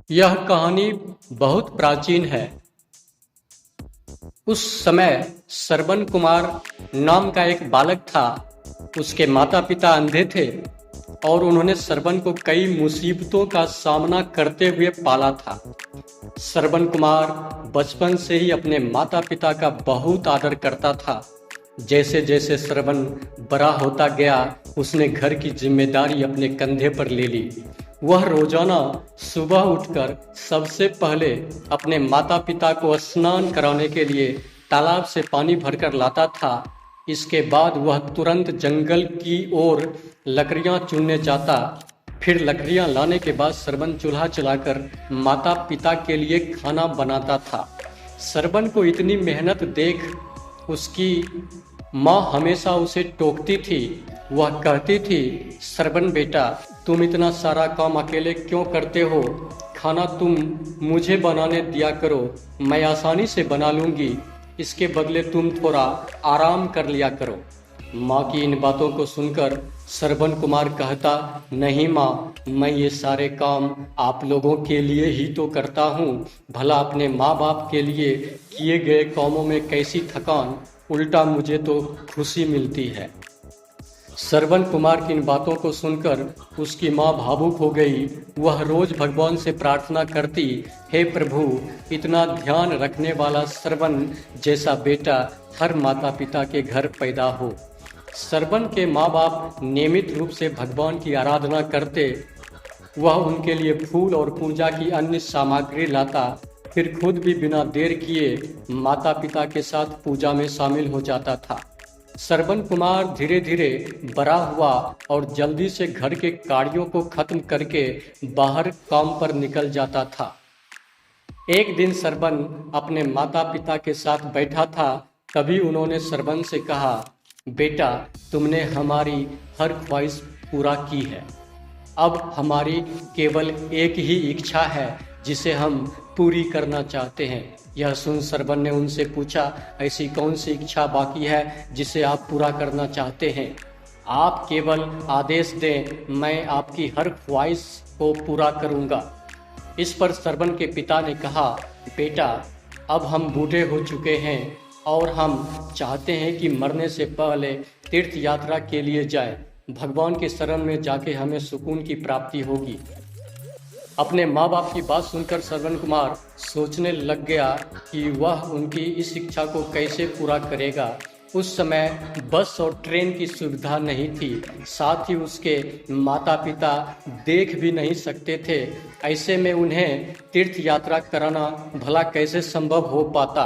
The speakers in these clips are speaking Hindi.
यह कहानी बहुत प्राचीन है। उस समय श्रवण कुमार नाम का एक बालक था। उसके माता पिता अंधे थे और उन्होंने श्रवण को कई मुसीबतों का सामना करते हुए पाला था। श्रवण कुमार बचपन से ही अपने माता पिता का बहुत आदर करता था। जैसे जैसे श्रवण बड़ा होता गया, उसने घर की जिम्मेदारी अपने कंधे पर ले ली। वह रोजाना सुबह उठकर सबसे पहले अपने माता पिता को स्नान कराने के लिए तालाब से पानी भरकर लाता था। इसके बाद वह तुरंत जंगल की ओर लकड़ियां चुनने जाता। फिर लकड़ियां लाने के बाद श्रवण चूल्हा चलाकर माता पिता के लिए खाना बनाता था। श्रवण को इतनी मेहनत देख उसकी माँ हमेशा उसे टोकती थी। वह कहती थी, श्रवण बेटा, तुम इतना सारा काम अकेले क्यों करते हो? खाना तुम मुझे बनाने दिया करो, मैं आसानी से बना लूंगी। इसके बदले तुम थोड़ा आराम कर लिया करो। माँ की इन बातों को सुनकर श्रवण कुमार कहता, नहीं माँ, मैं ये सारे काम आप लोगों के लिए ही तो करता हूँ। भला अपने माँ बाप के लिए किए गए कामों में कैसी थकान, उल्टा मुझे तो खुशी मिलती है। श्रवण कुमार की इन बातों को सुनकर उसकी माँ भावुक हो गई। वह रोज भगवान से प्रार्थना करती, हे प्रभु, इतना ध्यान रखने वाला श्रवण जैसा बेटा हर माता पिता के घर पैदा हो। श्रवण के माँ बाप नियमित रूप से भगवान की आराधना करते। वह उनके लिए फूल और पूजा की अन्य सामग्री लाता, फिर खुद भी बिना देर किए माता पिता के साथ पूजा में शामिल हो जाता था। श्रवण कुमार धीरे धीरे बड़ा हुआ और जल्दी से घर के कार्यों को खत्म करके बाहर काम पर निकल जाता था। एक दिन श्रवण अपने माता पिता के साथ बैठा था। तभी उन्होंने श्रवण से कहा, बेटा, तुमने हमारी हर ख्वाहिश पूरा की है। अब हमारी केवल एक ही इच्छा है जिसे हम पूरी करना चाहते हैं। यह सुन श्रवण ने उनसे पूछा, ऐसी कौन सी इच्छा बाकी है जिसे आप पूरा करना चाहते हैं? आप केवल आदेश दें, मैं आपकी हर ख्वाहिश को पूरा करूंगा। इस पर श्रवण के पिता ने कहा, बेटा, अब हम बूढ़े हो चुके हैं और हम चाहते हैं कि मरने से पहले तीर्थ यात्रा के लिए जाए। भगवान के शरण में जाके हमें सुकून की प्राप्ति होगी। अपने माँ बाप की बात सुनकर श्रवण कुमार सोचने लग गया कि वह उनकी इस इच्छा को कैसे पूरा करेगा। उस समय बस और ट्रेन की सुविधा नहीं थी, साथ ही उसके माता पिता देख भी नहीं सकते थे। ऐसे में उन्हें तीर्थ यात्रा कराना भला कैसे संभव हो पाता।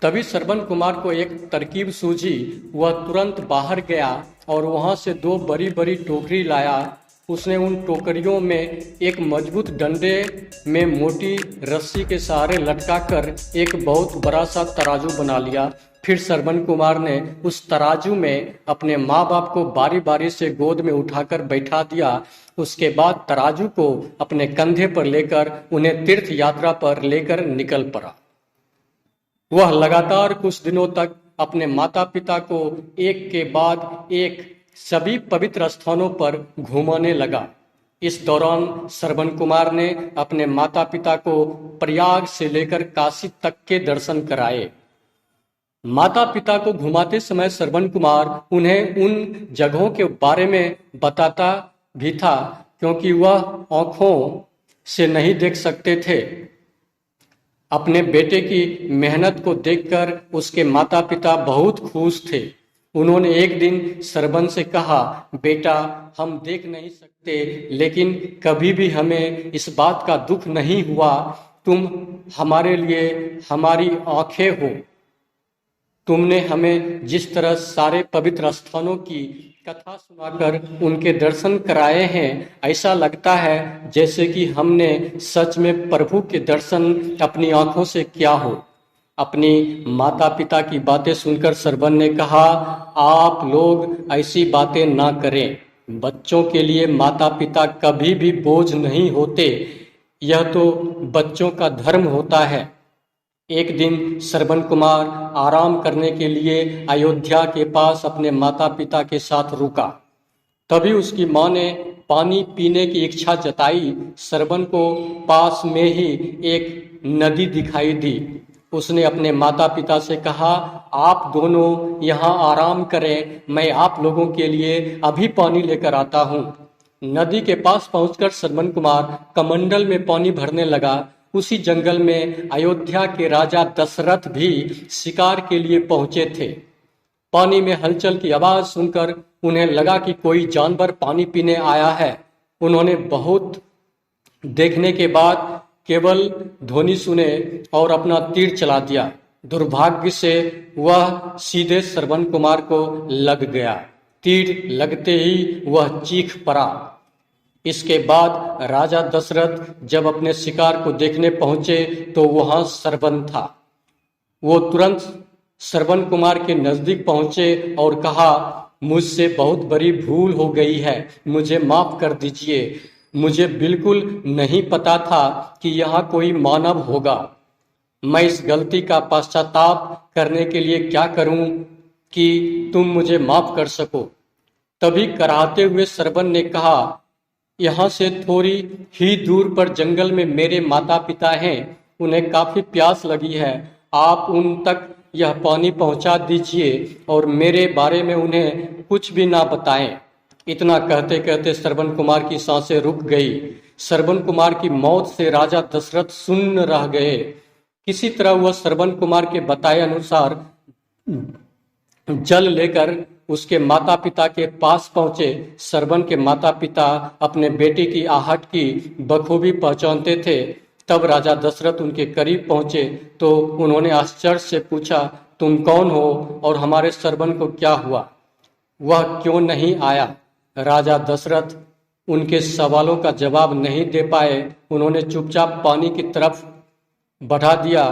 तभी श्रवण कुमार को एक तरकीब सूझी। वह तुरंत बाहर गया और वहां से दो बड़ी बड़ी टोकरी लाया। उसने उन टोकरियों में एक मजबूत डंडे में मोटी रस्सी के सहारे लटकाकर एक बहुत बड़ा सा तराजू बना लिया। फिर श्रवण कुमार ने उस तराजू में अपने माँ बाप को बारी बारी से गोद में उठाकर बैठा दिया। उसके बाद तराजू को अपने कंधे पर लेकर उन्हें तीर्थ यात्रा पर लेकर निकल पड़ा। वह लगातार कुछ दिनों तक अपने माता पिता को एक के बाद एक सभी पवित्र स्थानों पर घुमाने लगा। इस दौरान श्रवण कुमार ने अपने माता पिता को प्रयाग से लेकर काशी तक के दर्शन कराए। माता पिता को घुमाते समय श्रवण कुमार उन्हें उन जगहों के बारे में बताता भी था, क्योंकि वह आंखों से नहीं देख सकते थे। अपने बेटे की मेहनत को देखकर उसके माता पिता बहुत खुश थे। उन्होंने एक दिन श्रवण से कहा, बेटा, हम देख नहीं सकते, लेकिन कभी भी हमें इस बात का दुख नहीं हुआ। तुम हमारे लिए हमारी आंखें हो। तुमने हमें जिस तरह सारे पवित्र स्थानों की कथा सुनाकर उनके दर्शन कराए हैं, ऐसा लगता है जैसे कि हमने सच में प्रभु के दर्शन अपनी आंखों से किया हो। अपनी माता पिता की बातें सुनकर श्रवण ने कहा, आप लोग ऐसी बातें ना करें। बच्चों के लिए माता पिता कभी भी बोझ नहीं होते। यह तो बच्चों का धर्म होता है। एक दिन श्रवण कुमार आराम करने के लिए अयोध्या के पास अपने माता पिता के साथ रुका। तभी उसकी माँ ने पानी पीने की इच्छा जताई। सरवन को पास में ही एक नदी दिखाई दी। उसने अपने माता पिता से कहा, आप दोनों यहाँ आराम करें, मैं आप लोगों के लिए अभी पानी लेकर आता हूँ। नदी के पास पहुंचकर सरवन कुमार कमंडल में पानी भरने लगा। उसी जंगल में अयोध्या के राजा दशरथ भी शिकार के लिए पहुंचे थे। पानी में हलचल की आवाज सुनकर उन्हें लगा कि कोई जानवर पानी पीने आया है। उन्होंने बहुत देखने के बाद केवल ध्वनि सुने और अपना तीर चला दिया। दुर्भाग्य से वह सीधे सरवन कुमार को लग गया। तीर लगते ही वह चीख पड़ा। इसके बाद राजा दशरथ जब अपने शिकार को देखने पहुंचे तो वहां सरवन था। वो तुरंत सरवन कुमार के नजदीक पहुंचे और कहा, मुझसे बहुत बड़ी भूल हो गई है, मुझे माफ कर दीजिए। मुझे बिल्कुल नहीं पता था कि यहाँ कोई मानव होगा। मैं इस गलती का पश्चाताप करने के लिए क्या करूं कि तुम मुझे माफ कर सको। तभी कराहते हुए सरवन ने कहा, यहाँ से थोड़ी ही दूर पर जंगल में मेरे माता पिता हैं, उन्हें काफी प्यास लगी है। आप उन तक यह पानी पहुंचा दीजिए और मेरे बारे में उन्हें कुछ भी ना बताएं। इतना कहते कहते सरवन कुमार की सांसें रुक गई। सरवन कुमार की मौत से राजा दशरथ सुन्न रह गए। किसी तरह वह सरवन कुमार के बताए अनुसार जल लेकर उसके माता पिता के पास पहुंचे। सरवन के माता पिता अपने बेटे की आहट की बखूबी पहचानते थे। तब राजा दशरथ उनके करीब पहुंचे तो उन्होंने आश्चर्य से पूछा, तुम कौन हो और हमारे सरवन को क्या हुआ? वह क्यों नहीं आया? राजा दशरथ उनके सवालों का जवाब नहीं दे पाए। उन्होंने चुपचाप पानी की तरफ बढ़ा दिया।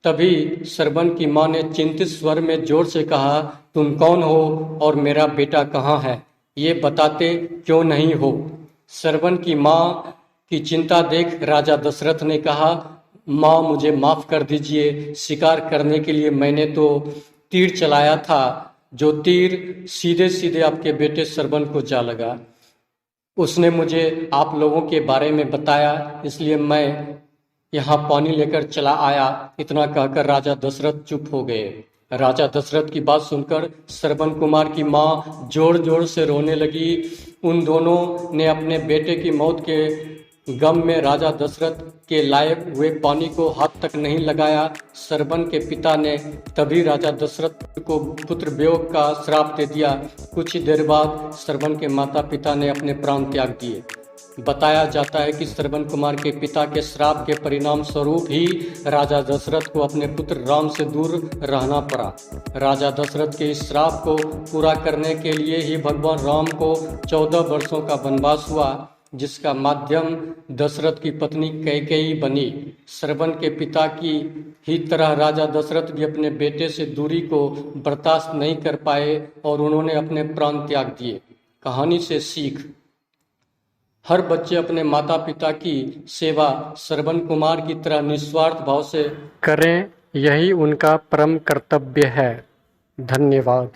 तभी सरवन की मां ने चिंतित स्वर में जोर से कहा, तुम कौन हो और मेरा बेटा कहाँ है? ये बताते क्यों नहीं हो? सरवन की मां की चिंता देख राजा दशरथ ने कहा, मां मुझे माफ कर दीजिए। शिकार करने के लिए मैंने तो तीर चलाया था, जो तीर सीधे सीधे आपके बेटे सरवन को जा लगा। उसने मुझे आप लोगों के बारे में बताया, इसलिए मैं यहाँ पानी लेकर चला आया। इतना कहकर राजा दशरथ चुप हो गए। राजा दशरथ की बात सुनकर सरवन कुमार की मां जोर जोर से रोने लगी। उन दोनों ने अपने बेटे की मौत के गम में राजा दशरथ के लाए हुए पानी को हाथ तक नहीं लगाया। सरवन के पिता ने तभी राजा दशरथ को पुत्र वियोग का श्राप दे दिया। कुछ ही देर बाद सरवन के माता पिता ने अपने प्राण त्याग दिए। बताया जाता है कि सरवन कुमार के पिता के श्राप के परिणाम स्वरूप ही राजा दशरथ को अपने पुत्र राम से दूर रहना पड़ा। राजा दशरथ के इस श्राप को पूरा करने के लिए ही भगवान राम को 14 वर्षों का वनवास हुआ, जिसका माध्यम दशरथ की पत्नी कैकेयी बनी। सरवन के पिता की ही तरह राजा दशरथ भी अपने बेटे से दूरी को बर्दाश्त नहीं कर पाए और उन्होंने अपने प्राण त्याग दिए। कहानी से सीख, हर बच्चे अपने माता पिता की सेवा सरवन कुमार की तरह निस्वार्थ भाव से करें, यही उनका परम कर्तव्य है। धन्यवाद।